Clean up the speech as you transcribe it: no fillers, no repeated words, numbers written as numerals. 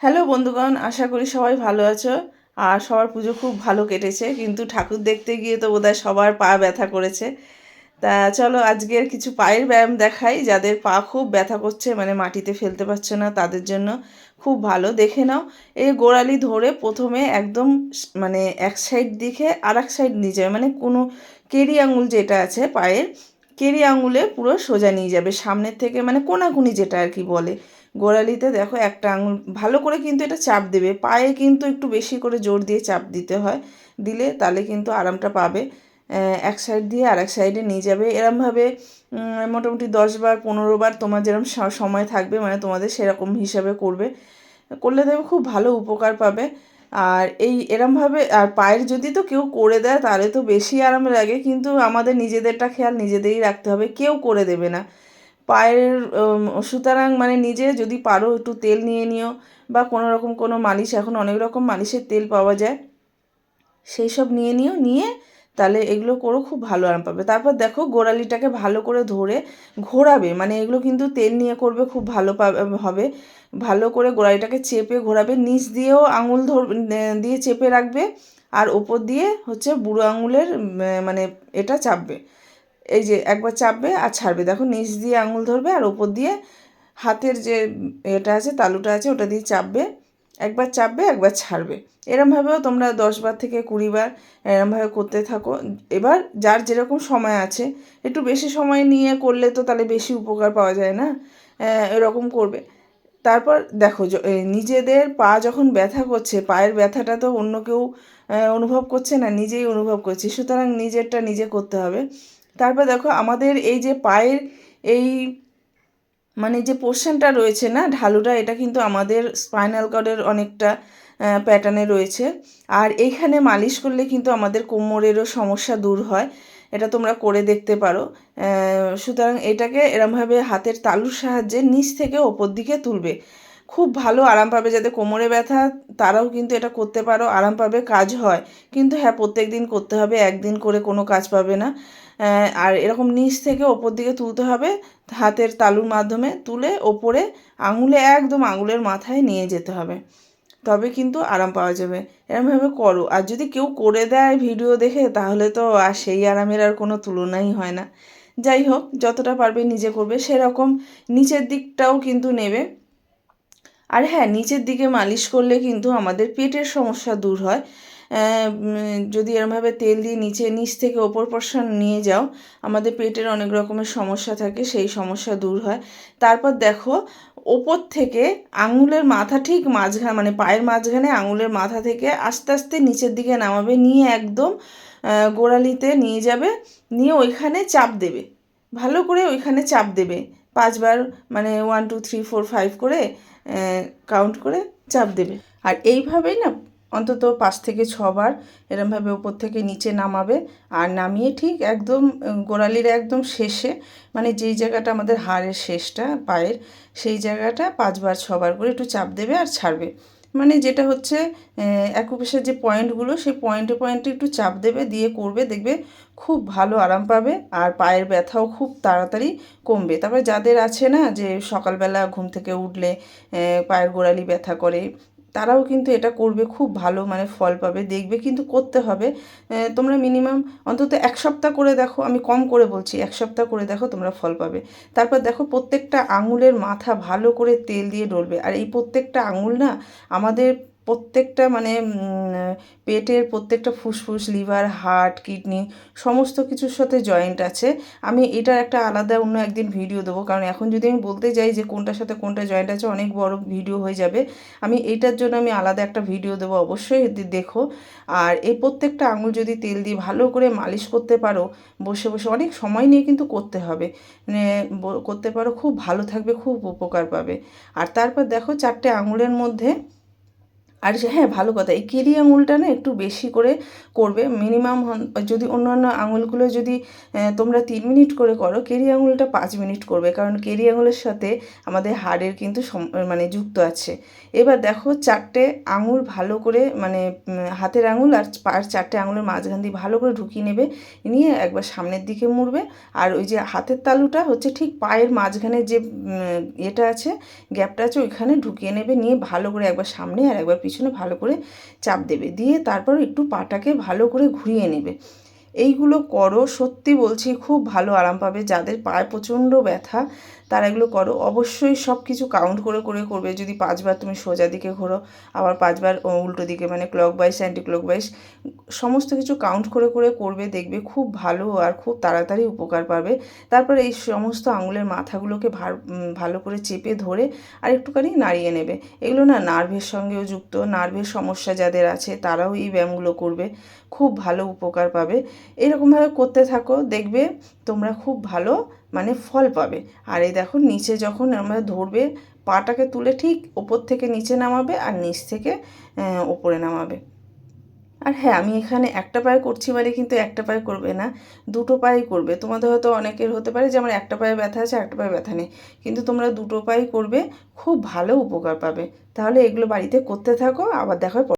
Hello বন্ধুগণ, আশা করি সবাই ভালো আছো। আর সবার পুজো খুব ভালো কেটেছে, কিন্তু ঠাকুর দেখতে গিয়ে তো বোধহয় সবার পা ব্যথা করেছে। তা চলো আজকের কিছু পায়ের ব্যায়াম দেখাই, যাদের পা খুব ব্যথা করছে, মানে মাটিতে ফেলতে পারছে না, তাদের জন্য খুব ভালো। দেখে নাও, এই গোড়ালি ধরে প্রথমে একদম মানে এক সাইড দিকে আর এক সাইড নিয়ে যাবে, মানে কোনো কেরি আঙুল যেটা আছে পায়ের, কেরি আঙুলে পুরো সোজা নিয়ে যাবে সামনের থেকে, মানে কোনাকুনি যেটা আর কি বলে। গোড়ালিতে দেখো একটা আঙুল ভালো করে কিন্তু এটা চাপ দেবে, পায়ে কিন্তু একটু বেশি করে জোর দিয়ে চাপ দিতে হয়, দিলে তাহলে কিন্তু আরামটা পাবে। এক সাইড দিয়ে আর এক সাইডে নিয়ে যাবে এরমভাবে মোটামুটি 10 বার 15 বার তোমার যেরকম সময় থাকবে, মানে তোমাদের সেরকম হিসাবে করবে, করলে দেখবে খুব ভালো উপকার পাবে। আর এই এরমভাবে আর পায়ের যদি তো কেউ করে দেয় তাহলে তো বেশি আরাম লাগে, কিন্তু আমাদের নিজেদেরটা খেয়াল নিজেদেরই রাখতে হবে, কেউ করে দেবে না পায়ের। সুতরাং মানে নিজে যদি পারো একটু তেল নিয়ে নিও, বা কোনো রকম কোনো মালিশ, এখন অনেক রকম মালিশের তেল পাওয়া যায়, সেই সব নিয়ে নিও, নিয়ে তাহলে এগুলো করো, খুব ভালো আরাম পাবে। তারপর দেখো গোড়ালিটাকে ভালো করে ধরে ঘোরাবে, মানে এগুলো কিন্তু তেল নিয়ে করবে, খুব ভালো হবে। ভালো করে গোড়ালিটাকে চেপে ঘোরাবে, নিচ দিয়েও আঙুল দিয়ে চেপে রাখবে, আর ওপর দিয়ে হচ্ছে বুড়ো আঙুলের মানে এটা চাপবে। এই যে একবার চাপবে আর ছাড়বে, দেখো নিচ দিয়ে আঙুল ধরবে আর ওপর দিয়ে হাতের যে এটা আছে তালুটা আছে ওটা দিয়ে চাপবে, একবার চাপবে একবার ছাড়বে। এরমভাবেও তোমরা 10 বার থেকে 20 বার এরমভাবে করতে থাকো। এবার যার যেরকম সময় আছে, একটু বেশি সময় নিয়ে করলে তো তাহলে বেশি উপকার পাওয়া যায় না, এরকম করবে। তারপর দেখো নিজেদের পা যখন ব্যথা করছে, পায়ের ব্যথাটা তো অন্য কেউ অনুভব করছে না, নিজেই অনুভব করছি, সুতরাং নিজেরটা নিজে করতে হবে। তারপর দেখো আমাদের এই যে পায়ের এই মানে যে পোর্শনটা রয়েছে না, ঢালুটা, এটা কিন্তু আমাদের স্পাইনাল কর্ডের অনেকটা প্যাটার্নে রয়েছে। আর এইখানে মালিশ করলে কিন্তু আমাদের কোমরেরও সমস্যা দূর হয়, এটা তোমরা করে দেখতে পারো। সুতরাং এটাকে এরমভাবে হাতের তালুর সাহায্যে নিচ থেকে ওপর দিকে তুলবে, খুব ভালো আরাম পাবে। যাদের কোমরে ব্যথা তারাও কিন্তু এটা করতে পারো, আরাম পাবে, কাজ হয়। কিন্তু হ্যাঁ, প্রত্যেক দিন করতে হবে, একদিন করে কোনো কাজ পাবে না। আর এরকম নিচ থেকে ওপর দিকে তুলতে হবে, হাতের তালুর মাধ্যমে তুলে ওপরে আঙুলে একদম আঙুলের মাথায় নিয়ে যেতে হবে, তবে কিন্তু আরাম পাওয়া যাবে। এরমভাবে করো, আর যদি কেউ করে দেয় ভিডিও দেখে তাহলে তো আর সেই আরামের আর কোনো তুলনাই হয় না। যাই হোক, যতটা পারবে নিজে করবে, সেরকম নিচের দিকটাও কিন্তু নেবে। আর হ্যাঁ, নিচের দিকে মালিশ করলে কিন্তু আমাদের পেটের সমস্যা দূর হয়। যদি এরমভাবে তেল দিয়ে নিচ থেকে ওপর পোর্শন নিয়ে যাও, আমাদের পেটের অনেক রকমের সমস্যা থাকে, সেই সমস্যা দূর হয়। তারপর দেখো ওপর থেকে আঙুলের মাথা ঠিক মাঝখানে, মানে পায়ের মাঝখানে আঙুলের মাথা থেকে আস্তে আস্তে নিচের দিকে নামাবে, নিয়ে একদম গোড়ালিতে নিয়ে যাবে, নিয়ে ওইখানে চাপ দেবে, ভালো করে ওইখানে চাপ দেবে 5 বার, মানে 1 2 3 4 5 করে কাউন্ট করে চাপ দেবে। আর এইভাবেই না অন্তত 5 থেকে 6 বার এরমভাবে ওপর থেকে নিচে নামাবে, আর নামিয়ে ঠিক একদম গোড়ালির একদম শেষে, মানে যেই জায়গাটা আমাদের হাড়ের শেষটা পায়ের, সেই জায়গাটা 5 বার 6 বার করে একটু চাপ দেবে আর ছাড়বে। মানে যেটা হচ্ছে অ্যাকুপ্রেশার যে পয়েন্টগুলো, সেই পয়েন্টে পয়েন্টে একটু চাপ দেবে, দিয়ে করবে, দেখবে খুব ভালো আরাম পাবে, আর পায়ের ব্যথাও খুব তাড়াতাড়ি কমবে। তারপরে যাদের আছে না যে সকালবেলা ঘুম থেকে উঠলে পায়ের গোড়ালি ব্যথা করে, তারাও কিন্তু এটা করবে, খুব ভালো মানে ফল পাবে, দেখবে। কিন্তু করতে হবে, তোমরা মিনিমাম অন্তত 1 সপ্তাহ করে দেখো, আমি কম করে বলছি, 1 সপ্তাহ করে দেখো, তোমরা ফল পাবে। তারপর দেখো প্রত্যেকটা আঙুলের মাথা ভালো করে তেল দিয়ে ডলবে, আর এই প্রত্যেকটা আঙুল না আমাদের প্রত্যেকটা মানে পেটের প্রত্যেকটা ফুসফুস, লিভার, হার্ট, কিডনি, সমস্ত কিছুর সাথে জয়েন্ট আছে। আমি এটার একটা আলাদা অন্য একদিন ভিডিও দেবো, কারণ এখন যদি আমি বলতে যাই যে কোনটার সাথে কোনটা জয়েন্ট আছে, অনেক বড় ভিডিও হয়ে যাবে। আমি এইটার জন্য আমি আলাদা একটা ভিডিও দেবো, অবশ্যই দেখো। আর এই প্রত্যেকটা আঙুল যদি তেল দিয়ে ভালো করে মালিশ করতে পারো, বসে বসে অনেক সময় নিয়ে কিন্তু করতে হবে, মানে করতে পারো, খুব ভালো থাকবে, খুব উপকার পাবে। আর তারপর দেখো 4টে আঙুলের মধ্যে আর হ্যাঁ, ভালো কথা, এই কেরি আঙুলটা না একটু বেশি করে করবে। মিনিমাম যদি অন্যান্য আঙুলগুলো যদি তোমরা 3 মিনিট করে করো, কেরি আঙুলটা 5 মিনিট করবে, কারণ কেরি আঙুলের সাথে আমাদের হাড়ের কিন্তু মানে যুক্ত আছে। এবার দেখো 4টে আঙুল ভালো করে মানে হাতের আঙুল আর পায়ের 4টে আঙুলের মাঝখান দিয়ে ভালো করে ঢুকিয়ে নেবে, নিয়ে একবার সামনের দিকে মুড়বে। আর ওই যে হাতের তালুটা হচ্ছে ঠিক পায়ের মাঝখানে যে এটা আছে, গ্যাপটা আছে, ওইখানে ঢুকিয়ে নেবে, নিয়ে ভালো করে একবার সামনে আর একবার পিছনে ভালো করে চাপ দেবে, দিয়ে তারপর একটু পাটাকে ভালো করে ঘুরিয়ে নেবে। এইগুলো করো, সত্যি বলছি খুব ভালো আরাম পাবে। যাদের পায়ে প্রচণ্ড ব্যথা তারা এগুলো করো। অবশ্যই সব কিছু কাউন্ট করে করে করবে। যদি 5বার তুমি সোজা দিকে ঘোরো, আবার 5বার উল্টো দিকে, মানে ক্লকওয়াইজ অ্যান্টি ক্লকওয়াইজ, সমস্ত কিছু কাউন্ট করে করে করবে, দেখবে খুব ভালো আর খুব তাড়াতাড়ি উপকার পাবে। তারপরে এই সমস্ত আঙুলের মাথাগুলোকে ভালো করে চেপে ধরে আর একটুখানি নাড়িয়ে নেবে। এগুলো না নার্ভের সঙ্গেও যুক্ত, নার্ভের সমস্যা যাদের আছে তারাও এই ব্যায়ামগুলো করবে, খুব ভালো উপকার পাবে। এরকমভাবে করতে থাকো, দেখবে তোমরা খুব ভালো মানে ফল পাবে। আর এই দেখো নিচে যখন আমরা ধরবে, পাটাকে তুলে ঠিক ওপর থেকে নিচে নামাবে আর নিচ থেকে ওপরে নামাবে। আর হ্যাঁ, আমি এখানে একটা পায়ে করছি মানে কিন্তু একটা পায়ে করবে না, দুটো পায়েই করবে। তোমাদের হয়তো অনেকের হতে পারে যে আমার একটা পায়ে ব্যথা আছে, একটা পায়ে ব্যথা নেই, কিন্তু তোমরা দুটো পায়েই করবে, খুব ভালো উপকার পাবে। তাহলে এগুলো বাড়িতে করতে থাকো, আবার দেখা হয়।